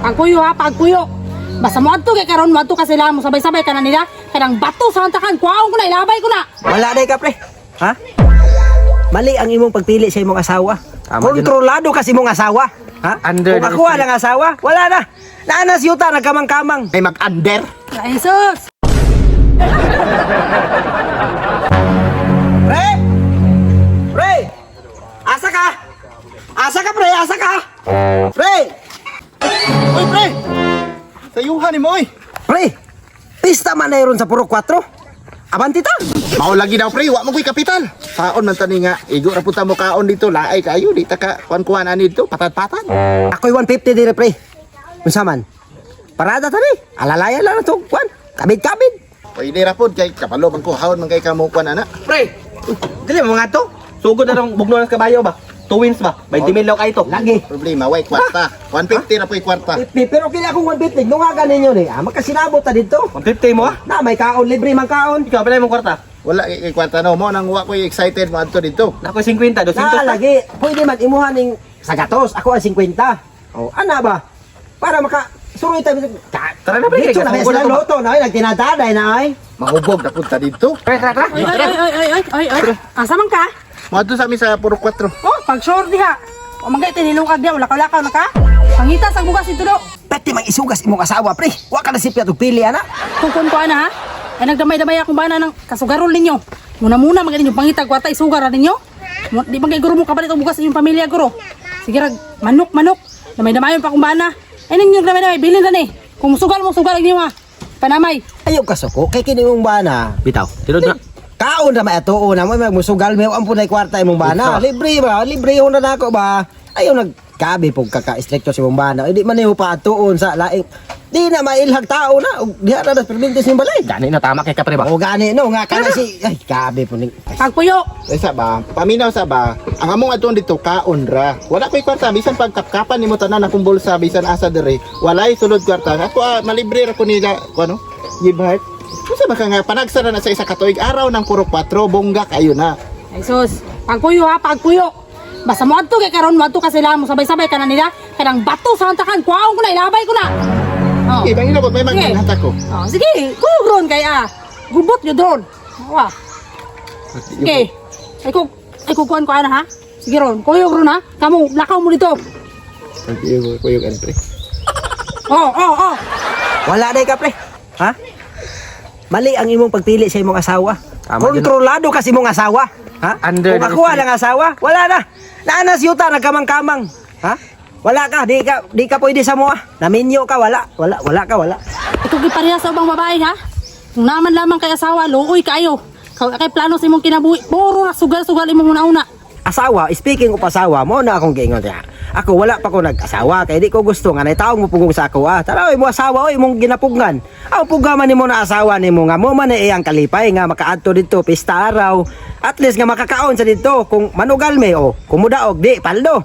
Pagpuyo ha, pagpuyo. Basta mo adto kay karon mo adto ka sila mo sabay-sabay ka na nila. Kanang bato sa hantakan, kuwaon ko na, ilabay ko na. Wala day ka, pre. Ha? Mali ang imong pagpili sa imong asawa. Tama din. Kontrolado kasi imong asawa. Ha? Under Kung ako ang asawa, wala na. Naanas yuta, nagkamang-kamang. Ay mag-under. Ay, sus! Pre! Pre! Asa ka? Asa ka, pre? Asa ka? Pre! Oy, pre! Sayuhan ni mo, oy! Pre! Pista man na yun sa Puro 4. Abanti ta! Mao lagi daw, pre. Wa mo ko'y kapital. Kaon man tani nga. Igo ra punta mo kaon dito. Laay kayo. Di ta ka kuan-kuan ani dito. Patad-patad. Ako'y 150 dire, pre. Unsa man? Parada tani. Alalaya lang ito. Kuan. Kabid-kabid. Pwede ra pod kay kapalo man ko. Haon man kay kamo kuan ana. Pre, dili mo nga to. Sugod na ng bugno ng kabayo ba? 2 wins ba? 20,000 lang kayo to. Lagi. Problema, way kwarta. 150 na po'y kwarta. 50, pero kaya akong 150. Nungagan ninyo ni. Magkasinabot ta dito. 150 mo ah? Na, may kaon. Libre man kaon. Ikaw, pala mong kwarta. Wala kay kwarta no mo nang wa ko'y excited mo adto dito. Nakoy 50, 200 Na, ta. lagi. Pwede man imuhan ng sagatos. Ako ang 50. O, ana ba? Para suroy tayo. Tara na, pre. Dito na may Sugod silang ako. loto na. Nagtinataday na ay. Mahubog na punta dito. Pre, tara. Ay. Asa man ka? Moadto sa amin sa Puro 4. Oh, pag-short diha. O magay tinilungkag diha, lakaw-lakaw na ka. Pangita sa bugas ito do. Pati mang isugas imong asawa, pre. Wa ka na sipya to pili, ana. Kung ko ana ha. Ay nagdamay-damay akong bana ng kasugarol ninyo. Muna-muna magay ninyo pangitag kwarta isugar ninyo. Di bang kay guro mo kabalit og bugas inyong pamilya guro. Sige rag manok. Damay-damayon pa akong bana. Ay ninyo damay-damay bilin ra ni. Kung sugal ninyo ha. Panamay. Ayaw ka suko. Kay kini mong bana. Bitaw. Tinod na. Kaon na maatuo na mo magmusugal mo ang punay kwarta imong bana. Libre ba? Libre ho na nako ba? Ayaw nagkabi pog kaka-stricto sa imong bana. Hindi man niyo pa atuon sa laing. Di na mailhag tao na. Og diha na permintes ning balay. Gani na tama kay ka, pre ba? O gani no nga kana si ay kabi po ning. Pagpuyo. Sa ba? Paminaw sa ba? Ang among adton dito kaon ra. Wala ko'y kwarta bisan pagkapkapan nimo tanan akong bulsa bisan asa diri. Walay sulod kwarta. Ako malibre ra ko nila kuno. Gibart. Unsa ba ka nga panagsara na sa isa ka tuig araw ng Puro 4 bongga kayo na. Ay sus. Pagpuyo ha, pagpuyo. Basta mo adto kay karon mo adto ka sila mo sabay-sabay ka na nila. Kanang bato sa hantakan, kuwaon ko na, ilabay ko na. Oh. Ibang inabot may Sige. maghanta ko. Oh, sige, kuyog ron kay gubot yun ron. Wa. Sige. Ay kukuhan ko ana ha. Sige ron, kuyog ron ha. Kamu, lakaw mo dito. Kuyog entre. Oh. Wala day ka pre. Ha? Mali ang imong pagpili sa imong asawa. Tama din. Kontrolado kasi imong asawa. Ha? Under Kung ako ang asawa, wala na. Naanas yuta, nagkamang-kamang. Ha? Wala ka, di ka pwede sa mua. Naminyo ka, wala ka. Ito gipareha sa ubang babae ha. Kung naman lamang kay asawa, luoy kayo. Kay plano sa imong kinabuhi, puro na sugal-sugal imong una-una. Asawa, speaking of asawa, mo na akong giingon niya. Ako wala pa ko nag-asawa kay di ko gusto nga nay taong mo pugong sa ako. Tara, mo asawa oy mong ginapugngan. Aw pugaman nimo na asawa nimo nga mo man iyang kalipay nga makaadto dito pista araw. At least nga makakaon sa dito kung manugal me o kumudaog di paldo.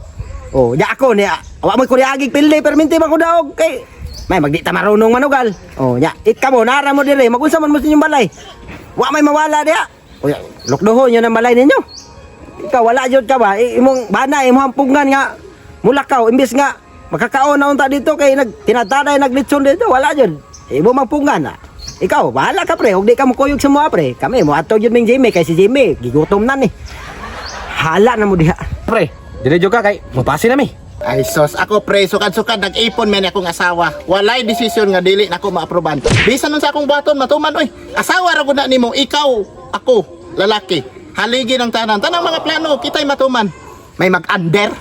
O ya ako ni wa mo ko agig pilde perminti man ko daog kay may magdi ta marunong manugal. O ya ikamo nara mo dire magunsa man mo sa inyong balay. Wa may mawala dia. O ya lokdohon yun ang balay ninyo. Ikaw wala jud ka ba imong bana imong hampugan nga mulakaw imbis nga makakaon na unta dito kay tinataday naglitson dito wala jud imo magpungan na ikaw bahala ka pre ug di ka mo kuyog sa mga pre kami mo ato jud ming Jimmy kay si Jimmy gigutom na ni hala na mo diha Pre, dili jud ka kay mupasi na mi. Ay sos, ako pre, sukad-sukad nag-ipon man akong asawa. Walay desisyon nga dili nako maaproban. Bisan nun sa akong baton matuman oy. Asawa ra gud na nimo, ikaw, ako, lalaki. Haligi ng tanan. Tanang mga plano, kita'y matuman. May mag-under.